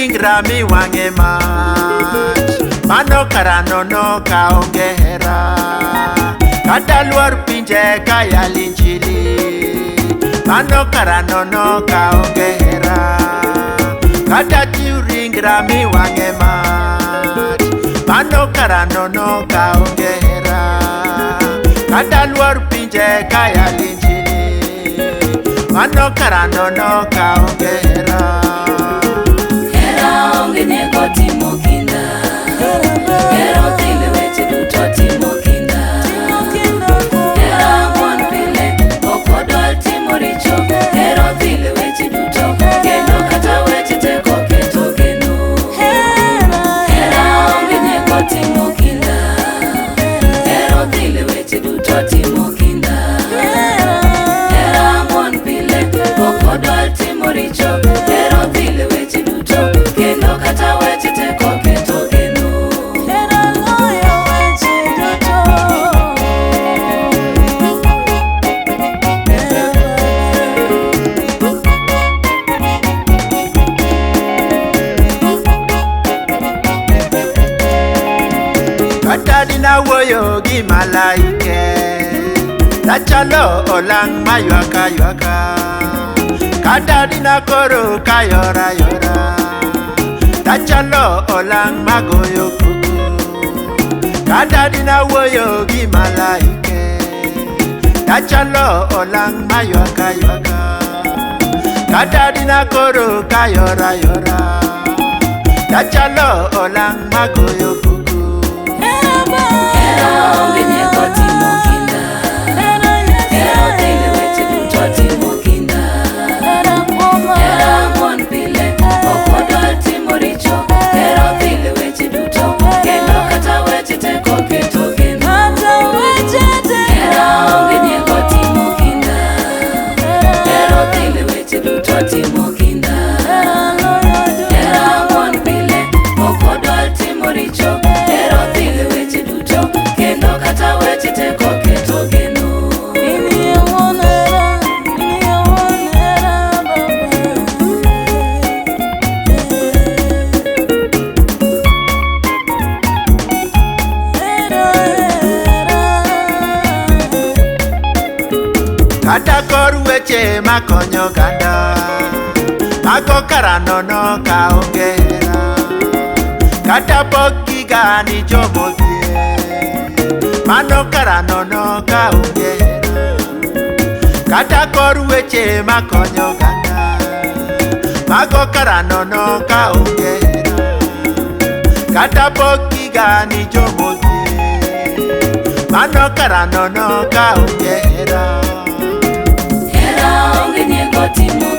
ringra mi wang'e mach, mano kara nono ka onge hera, kata luor pinje ka yal injili, mano kara nono ka onge hera, kata tiu ringra mi wang'e mach, mano kara nono ka onge hera, kata luor pinje ka yal injili, mano kara nono ka onge hera. Hera onge nego timo kinda, hera otile weche duto timo kinda. Hera mon pile okodol timo richo, hera otile weche duto kendo kata weche teko keto geno. Hera onge nego timo kinda, hera otile weche duto timo kinda. Hera mon pile okodol timo richo, hera otile weche duto kendo kata weche teko keto geno. Kata dina woyo gi malaike, nachalo olang mayuaka yuaka, kata dina koro kayora yora, nachalo olang magoyo kuku, kata dina woyo gi malaike, nachalo olang mayuaka yuaka, kata dina koro kayora yora, nachalo olang magoyo kuku. Hera onge nego timo kinda, hera otile weche duto timo kinda. Hera mon pile okodol timo richo, hera otile weche duto kendo kata weche teko keto geno. Hera onge nego timo kinda, hera otile weche duto timo kinda. Hera mon pile okodol timo richo, hera otile weche duto kendo kata weche teko keto geno. Kata kor weche makonyo ganda, mago kara nono ka onge hera, kata pok gigani jomodhier, mano kara nono ka onge hera, kata kor weche makonyo ganda, mago kara nono ka onge hera, kata pok gigani jomodhier, mano kara nono ka onge hera. Hera onge nego timo